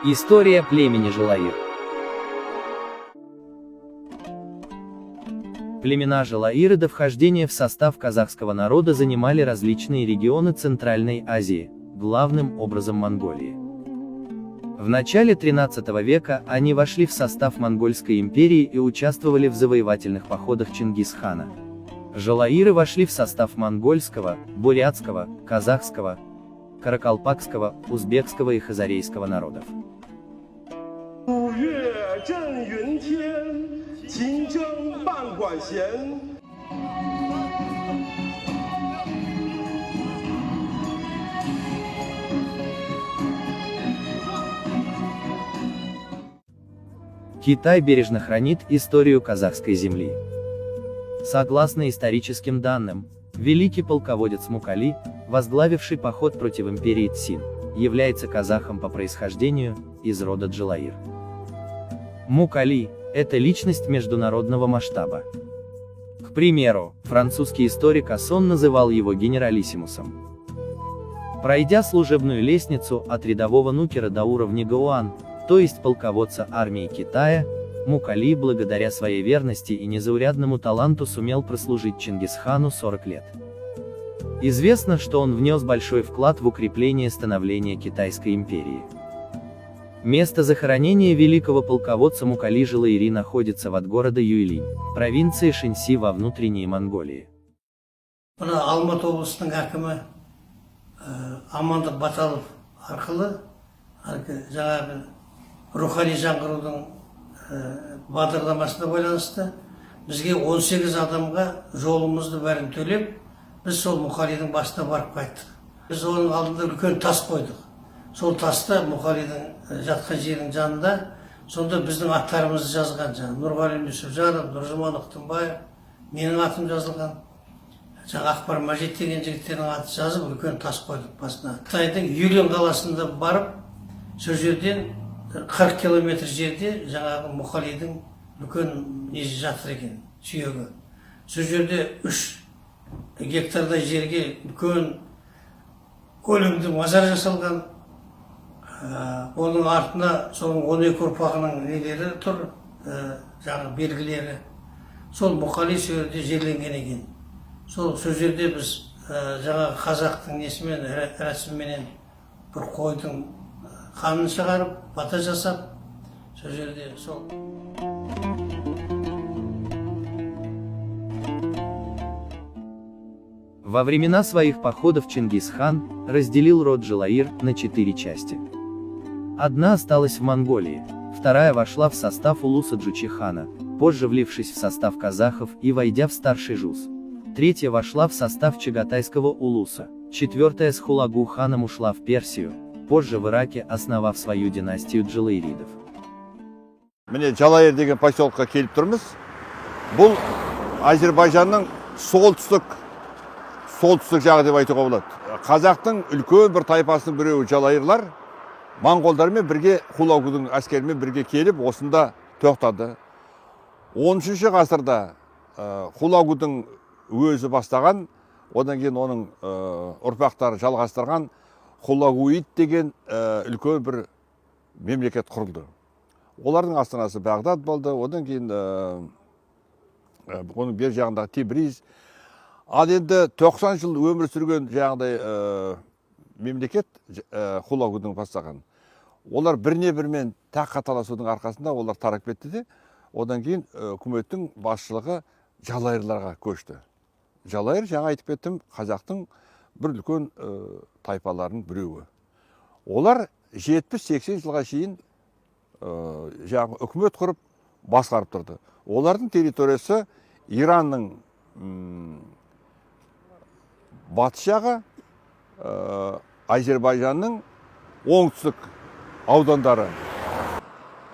История племени Жалаир. Племена Жалаиры до вхождения в состав казахского народа занимали различные регионы Центральной Азии, главным образом Монголии. В начале XIII века они вошли в состав Монгольской империи и участвовали в завоевательных походах Чингисхана. Жалаиры вошли в состав монгольского, бурятского, казахского, каракалпакского, узбекского и хазарейского народов. Китай бережно хранит историю казахской земли. Согласно историческим данным, великий полководец Мукали, возглавивший поход против империи Цин, является казахом по происхождению, из рода Джалаир. Мукали – это личность международного масштаба. К примеру, французский историк Ассон называл его генералиссимусом. Пройдя служебную лестницу от рядового нукера до уровня Гауан, то есть полководца армии Китая, Мукали благодаря своей верности и незаурядному таланту сумел прослужить Чингисхану 40 лет. Известно, что он внес большой вклад в укрепление становления Китайской империи. Место захоронения великого полководца Мукали Жалаири находится от города Юйлинь, провинции Шэньси во внутренней Монголии. Алматы облысының әкімі Амандық Баталов арқылы жаңағы рухани жаңғырудың бағдарламасына байланысты бізге 18 адамға жолымызды бәрін төлеп, біз сол Мукалидің басына барып қайттық. Біз оның алдында үлкен тас қойдық. Сол таста Мукалидің жатқан жерінің жанында, сонда біздің аттарымызды жазған, Нұрғали Нүсіпжанов, Нұржұман Ықтымбаев, менің атым жазылған. Ақпар Мажит деген жігіттердің аты жазып, үлкен тас қойдық басына. Қытайдың Юйлин қаласында барып, сол жерден 40 километр жерде жаңағы Мукалидің үлкен несі жатыр екен, сүйегі. Сол жерде 3 гектардай жерге үлкен көлемді мазар жасалған. Оның артына соның 12 ұрпағының нелері тұр, жаңағы белгілері. Сол Мукали сол жерде жерленген екен. Сол жерде біз жаңағы қазақтың несімен, рәсімменен бір қойдың қанын шығарып, бата жасап, сол жерде сол. Во времена своих походов Чингисхан разделил род Жалаир на 4 части. Одна осталась в Монголии, вторая вошла в состав улуса Джучихана, позже влившись в состав казахов и войдя в старший жуз. Третья вошла в состав чагатайского улуса, четвертая с Хулагу ханом ушла в Персию, позже в Ираке основав свою династию Джалаиридов. Міне Жалаир деген поселокқа келіп тұрмыз. Бұл Азербайжанның солтүстік жағы деп айтуға болады. Қазақтың үлкен бір тайпасының біреуі Жалаирлар монғолдармен бірге Хулагудың әскерімен бірге келіп, осында тоқтады. 13 ғасырда Хулагудың өзі бастаған, одан кейін оның ұрпақтары жалғастырған Хулагуид деген үлкен бір мемлекет құрылды. Олардың астанасы Бағдад болды, одан кейін оның бер жағындағы Тебриз. Ал енді 90 жыл өмір сүрген жағындай мемлекет Хулагудың бастаған. Олар біріне бірмен таққа таласудың арқасында олар тарап кетті де, одан кейін үкіметтің басшылығы Жалайырларға көшті. Жалайыр, жаңа айтып кеттім, қазақтың бір үлкен тайпаларының біреуі. Олар 70-80 жылға шейін үкімет құрып басқарып тұрды. Олардың территориясы Иранның батыс жағы, Азербайжанның оңтүстік аудандары.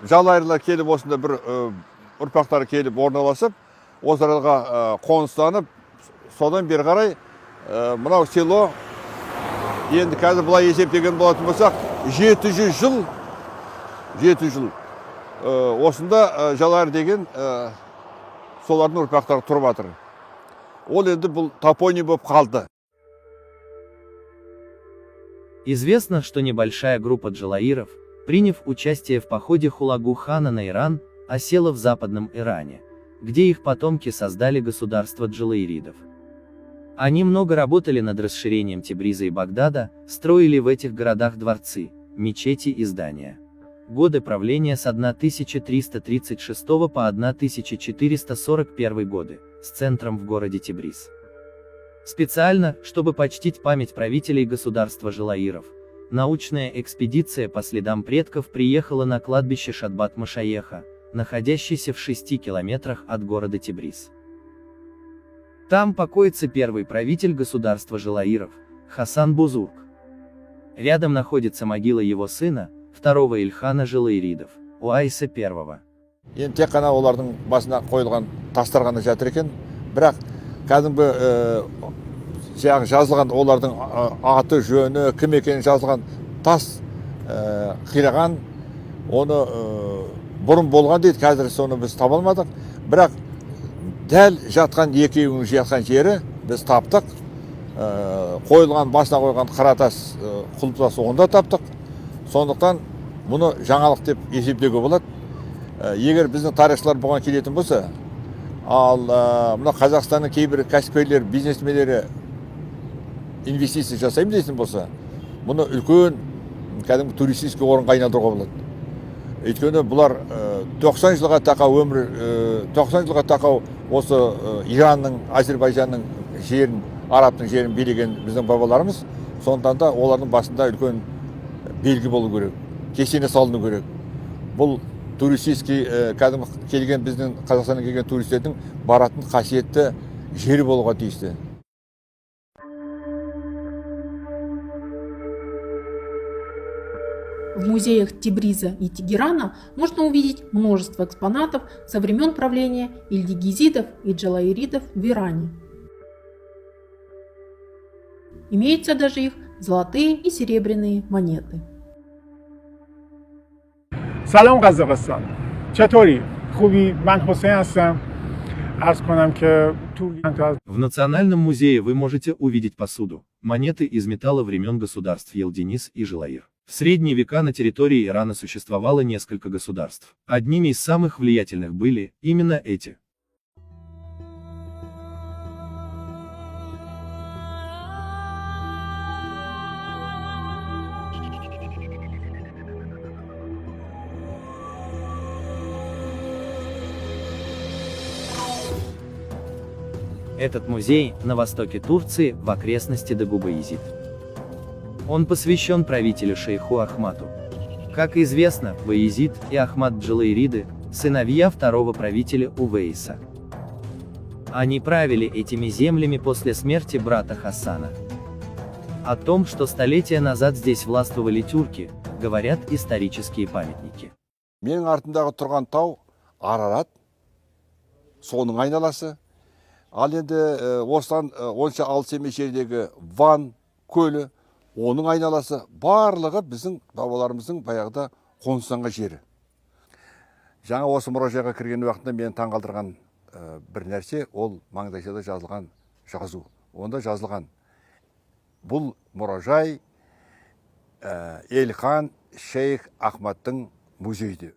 Жалайырлар келіп осында бір ұрпақтары келіп орналасып, осы аралға қоныстанып, содан бері қарай мынау село, енді қазір бұлай есептеген болатын болсақ, 700 жыл осында Жалайыр деген солардың ұрпақтары тұрып жатыр. Ол енді бұл топоним болып қалды. Известно, что небольшая группа джалаиров, приняв участие в походе Хулагу хана на Иран, осела в западном Иране, где их потомки создали государство джалаиридов. Они много работали над расширением Тебриза и Багдада, строили в этих городах дворцы, мечети и здания. Годы правления с 1336 по 1441 годы, с центром в городе Тебриз. Специально, чтобы почтить память правителей государства Жалаиров, научная экспедиция по следам предков приехала на кладбище Шадбат-Машаеха, находящийся в 6 километрах от города Тебриз. Там покоится первый правитель государства Жалаиров, Хасан Бузург. Рядом находится могила его сына, второго Ильхана Жалаиридов, Уайса I. Енді тек қана олардың басына қойылған тастар ғана жатыр екен, бірақ кәдімгі жазылған олардың аты жөні кім екені жазылған тас қираған, оны бұрын болған дейді, қазір соны біз таба алмадық, бірақ дәл жатқан екеуінің жатқан жері біз таптық. Қойылған басына қойған қаратас құлпытасы онда таптық. Сондықтан мұны жаңалық деп есептеуге болады. Егер біздің тарихшылар бұған келетін болса, ал мына Қазақстанның кейбір кәсіпкерлер, бизнесмендері инвестиция жасаймын дейтін болса, мұны үлкен кәдімгі туристический орынға айналдыруға болады. Өйткені бұлар 90 жылға тақау өмір, 90 жылға тақау осы Иранның, Әзербайжанның жерін, Арабтың жерін билеген біздің бабаларымыз, сондықтан да олардың басында үлкен белгі болу керек, кесене салыну керек. Бұл туристический кәдімгі келген біздің Қазақстаннан келген туристердің баратын қасиетті жері болуға тиісті. В музеях Тебриза и Тегерана можно увидеть множество экспонатов со времен правления ильдигизидов и джалаиридов в Иране. Имеются даже их золотые и серебряные монеты. سلام قزاقستان، چطوری؟ خوبی؟ من حسین هستم. عرض کنم که В Национальном музее вы можете увидеть посуду, монеты из металла времен государств Елдинис и Жалаир. В средние века на территории Ирана существовало несколько государств. Одними из самых влиятельных были именно эти. Этот музей на востоке Турции, в окрестности Дагубаизид. Он посвящен правителю шейху Ахмату. Как известно, Баязид и Ахмат Джалаириды – сыновья второго правителя Увейса. Они правили этими землями после смерти брата Хасана. О том, что столетия назад здесь властвовали тюрки, говорят исторические памятники. Менің артындағы тұрған тау Арарат, соның айналасы. Ал енді осыдан онша алыс емес жердегі Ван көлі, оның айналасы барлығы біздің бабаларымыздың баяғыда қоныстанған жері. Жаңа осы мұражайға кірген уақытында мені таңғалдырған бір нәрсе, ол маңдайшада жазылған жазу. Онда жазылған: бұл мұражай Ильхан шейх Ахматтың музейі.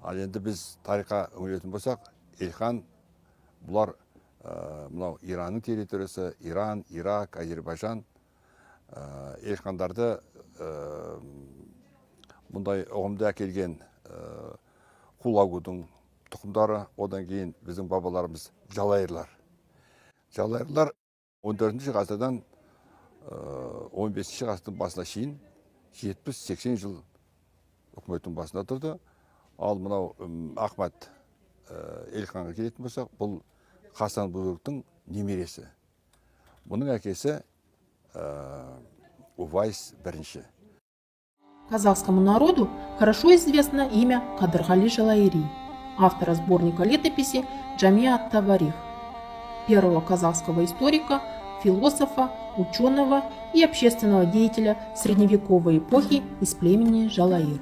Ал енді біз тарихқа үңілетін болсақ, Ильхан бұлар мынау Иранның территориясы, Иран, Ирак, Әзербайжан Ильхандарды мұндай ұғымда әкелген Хулагудың тұқымдары, одан кейін біздің бабаларымыз Жалайырлар. Жалайырлар 14-ші ғасырдан 15-ші ғасырдың басына шейін 70-80 жыл үкіметтің басында тұрды. Ал мынау Ахмат Ильханға келетін болсақ, бұл Хасан Бузургтың немересі. Бұның әкесі Увайс I. Казахскому народу хорошо известно имя Кадыргали Жалаири, автора сборника летописи Джамия ат-Таварих, первого казахского историка, философа, ученого и общественного деятеля средневековой эпохи из племени Жалаир.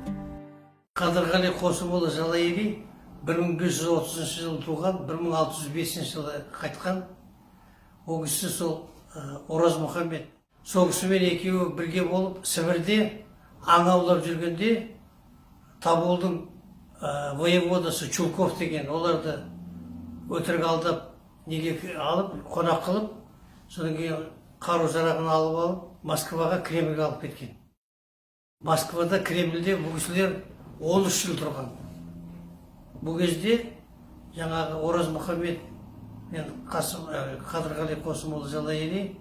Кадыргали Қосыбұлы Жалаири 1530 жылы туған, 1605 жылы қайтқан. Ол кісі сол Ораз Мұхаммед. Сол кісімен екеуі бірге болып Сібірде аң аулап жүргенде Тоболдың воеводасы Чулков деген оларды өтірік алдап неге алып, қонақ қылып, содан кейін қару жарағын алып, Москваға, Кремльге алып кеткен. Москвада, Кремльде бұл кісілер 13 жыл тұрған. Бұл кезде жаңағы Ораз Мұхаммед мен Қадырғали Қосымұлы Жалайыри,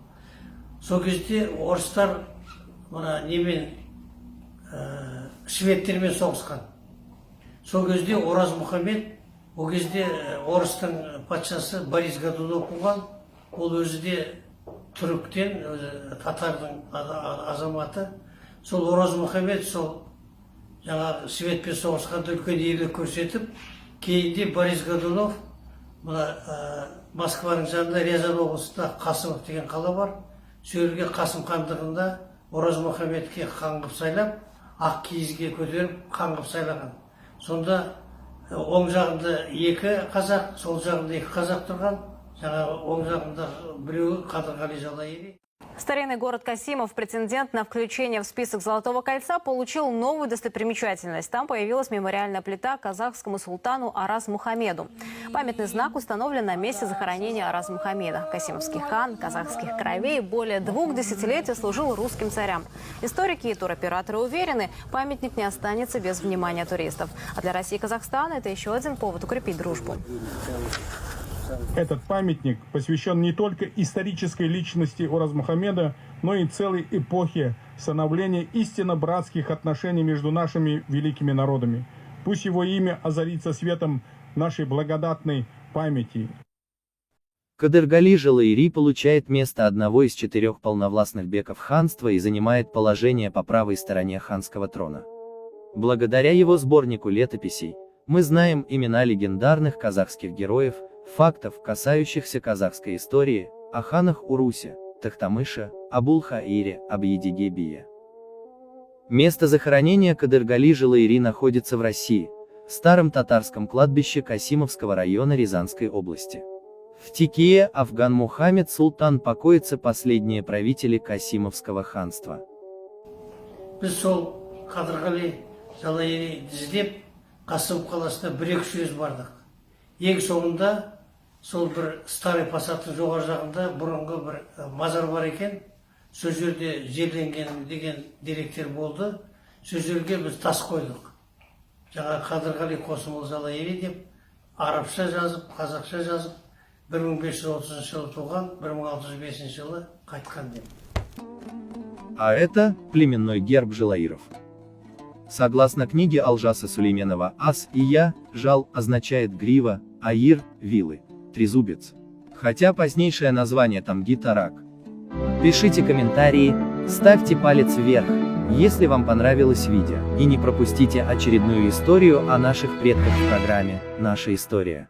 сол кезде орыстар мына немен шведтермен соғысқан. Сол кезде Ораз Мұхаммед, ол кезде орыстың патшасы Борис Годунов болған, ол өзі де түріктен, татардың азаматы. Сол Ораз Мұхаммед сол жаңағы шведпен соғысқанда үлкен ерлік көрсетіп, кейінде Борис Годунов Москваның жанында Рязань облысында Қасымов деген қала бар. Сол жерге Қасым хандығында Ораз Мұхаммедке хан қылып сайлап, ақ киізге көтеріп хан қылып сайлаған. Сонда оң жағында 2 қазақ, сол жағында 2 қазақ тұрған. Жаңағы оң жағында біреуі Қадырғали Жалайыри. Старинный город Касимов, претендент на включение в список Золотого кольца, получил новую достопримечательность. Там появилась мемориальная плита казахскому султану Араз Мухаммеду. Памятный знак установлен на месте захоронения Араз Мухаммеда. Касимовский хан казахских кровей более 2 десятилетий служил русским царям. Историки и туроператоры уверены, памятник не останется без внимания туристов. А для России и Казахстана это еще один повод укрепить дружбу. Этот памятник посвящен не только исторической личности Ораз Мухаммеда, но и целой эпохе становления истинно братских отношений между нашими великими народами. Пусть его имя озарится светом нашей благодатной памяти. Кадыргали Жалайыри получает место одного из 4 полновластных беков ханства и занимает положение по правой стороне ханского трона. Благодаря его сборнику летописей, мы знаем имена легендарных казахских героев, фактов, касающихся казахской истории, о ханах Урусе, Тахтамыше, Абул-Хаире, Абъедиге-бие. Место захоронения Кадыргали Жалайыри находится в России, в старом татарском кладбище Касимовского района Рязанской области. В Текие Афган Мухаммед Султан покоятся последние правители Касимовского ханства. Біз сол Қадырғали Жалайыри іздеп, Қасымов қаласына 1-2 сөз бардық. Ең соңында сол бір старый посадтың жоғар жағында бұрынғы бір мазар бар екен. Сол жерде жерленген деген деректер болды. Сол жерге біз тас қойдық. Жаңа Қадырғали Қосымұлы Жалайыри деп арабша жазып, қазақша жазып, 1530 жылы туған, 1605 жылы қайтқан деп. А это племенной герб Жалайыров. Согласно книге Алжаса Сулейменова, ас и я, жал, означает грива, аир, вилы, трезубец. Хотя позднейшее название Тамги-Тарак. Пишите комментарии, ставьте палец вверх, если вам понравилось видео, и не пропустите очередную историю о наших предках в программе «Наша история».